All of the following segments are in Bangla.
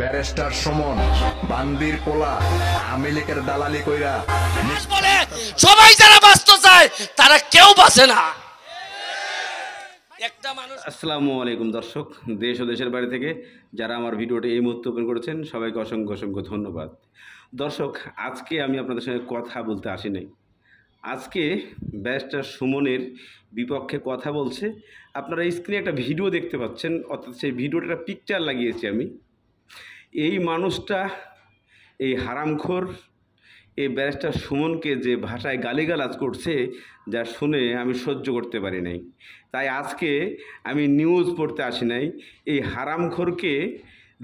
ব্যারিস্টার সুমন বান্দির পোলা আওয়ামী লীগের দালালি কইরা বলে সবাই যারা বাঁচতে চায় তারা কেউ বাঁচে না। একটা মানুষ। আসসালামু আলাইকুম দর্শক, দেশ ও দেশের বাইরে থেকে যারা আমার ভিডিওটি এই মুহূর্তে ওপেন করেছেন সবাইকে অসংখ্য অসংখ্য ধন্যবাদ। দর্শক, আজকে আমি আপনাদের সঙ্গে কথা বলতে আসি নাই। আজকে ব্যারিস্টার সুমনের বিপক্ষে কথা বলছে। আপনারা স্ক্রিনে একটা ভিডিও দেখতে পাচ্ছেন, অর্থাৎ সেই ভিডিওটা একটা পিকচার লাগিয়েছি আমি। এই মানুষটা, এই হারামখোর এই ব্যারিস্টার সুমনকে যে ভাষায় গালিগালাজ করছে, যা শুনে আমি সহ্য করতে পারি নাই। তাই আজকে আমি নিউজ পড়তে আসি নাই। এই হারামখোরকে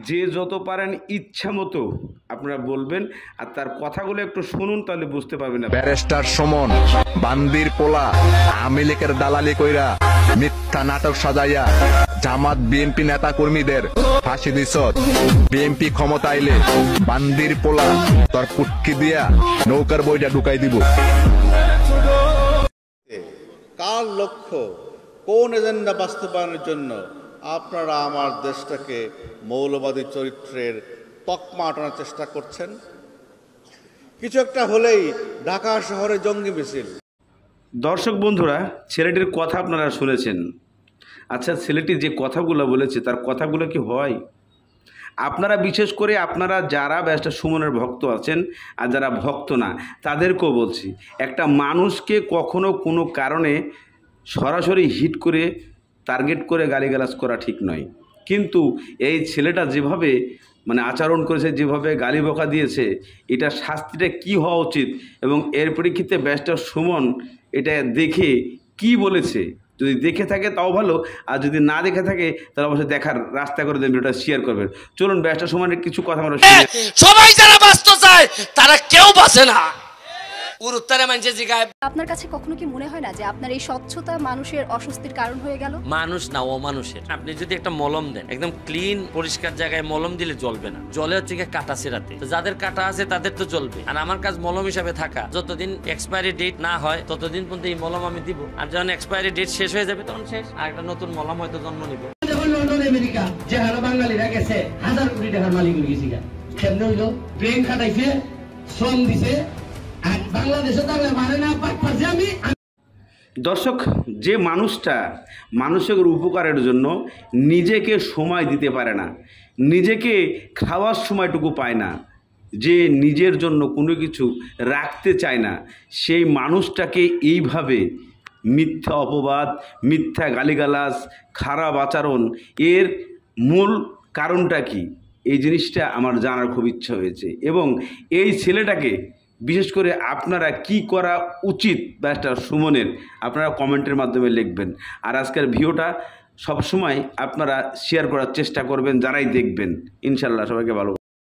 যে যত পারেন ইচ্ছা মতো আপনারা বলবেন, আর তার কথাগুলো একটু শুনুন, তাহলে বুঝতে পারবেন না। ব্যারিস্টার সুমন বান্দির পোলা আওয়ামী লীগের দালালি কইরা মিথ্যা নাটক সাজাইয়া জামাত বিএনপি নেতা কর্মীদের ফাঁসি দিছ। বিএনপি ক্ষমতা আইলে বান্দির পোলা তোর পুটকি দিয়া নৌকার বইটা ঢুকাই দিব। কার লক্ষ্য, কোন এজেন্ডা বাস্তবায়নের জন্য আপনারা আমার দেশটাকে মৌলবাদী চরিত্রের তকমা আটানোর চেষ্টা করছেন? কিছু একটা হলেই ঢাকা শহরে জঙ্গি মিছিল। দর্শক বন্ধুরা, ছেলেটির কথা আপনারা শুনেছেন। আচ্ছা, ছেলেটি যে কথাগুলো বলেছে তার কথাগুলো কি হয়? আপনারা বিশেষ করে আপনারা যারা ব্যারিস্টার সুমনের ভক্ত আছেন আর যারা ভক্ত না তাদেরকেও বলছি, একটা মানুষকে কখনো কোনো কারণে সরাসরি হিট করে টার্গেট করে গালিগালাজ করা ঠিক নয়। কিন্তু এই ছেলেটা যেভাবে আচরণ করেছে, যেভাবে গালি বকা দিয়েছে, এটা শাস্তিটা কি হওয়া উচিত এবং এর পরিপ্রেক্ষিতে ব্যারিস্টার সুমন এটা দেখে কি বলেছে, যদি দেখে থাকে তাও ভালো, আর যদি না দেখে থাকে তাহলে অবশ্যই দেখার রাস্তা করে দেন, ভিডিওটা শেয়ার করবেন। চলুন ব্যারিস্টার সুমনের কিছু কথা আমরা শুনি। সবাই যারা বাঁচতে চায় তারা কেউ বাঁচে না। উত্তরে মানুষে জিগায়, আপনার কাছে কখনো কি মনে হয় না যে আপনার এই স্বচ্ছতা মানুষের অস্বস্তির কারণ হয়ে গেল? মানুষ না অমানুষের। আপনি যদি একটা মলম দেন, একদম ক্লিন পরিষ্কার জায়গায় মলম দিলে জ্বলবে না, জলে হচ্ছে গিয়ে কাটা সেরাতে। তো যাদের কাটা আছে তাদের তো জ্বলবে। আর আমার কাজ মলম হিসাবে থাকা, যতদিন এক্সপায়ারি ডেট না হয় ততদিন পর্যন্ত এই মলম আমি দিব। আর যখন এক্সপায়ারি ডেট শেষ হয়ে যাবে তখন শেষ, আর একটা নতুন মলম হয়তো জন্ম নিবে। লন্ডন আমেরিকা যে হারা বাঙালিরা গেছে হাজার কোটি টাকার মালিক হয়ে গেছে, কেমন হইলো? ট্রেন খাটাইছে, শ্রম দিছে, আর বাংলাদেশে তাহলে মানে না পারছে। আমি দর্শক, যে মানুষটা মানুষের উপকারের জন্য নিজেকে সময় দিতে পারে না, নিজেকে খাওয়ার সময়টুকু পায় না, যে নিজের জন্য কোনো কিছু রাখতে চায় না, সেই মানুষটাকে এইভাবে মিথ্যা অপবাদ, মিথ্যা গালিগালাজ, খারাপ আচরণ, এর মূল কারণটা কি, এই জিনিসটা আমার জানার খুব ইচ্ছা হয়েছে। এবং এই ছেলেটাকে বিশেষ করে আপনারা কি করা উচিত ব্যারিস্টার সুমনের, আপনারা কমেন্টের মাধ্যমে লিখবেন। আর আজকের ভিডিওটা সবসময় আপনারা শেয়ার করার চেষ্টা করবেন যারাই দেখবেন। ইনশাল্লাহ সবাইকে ভালো।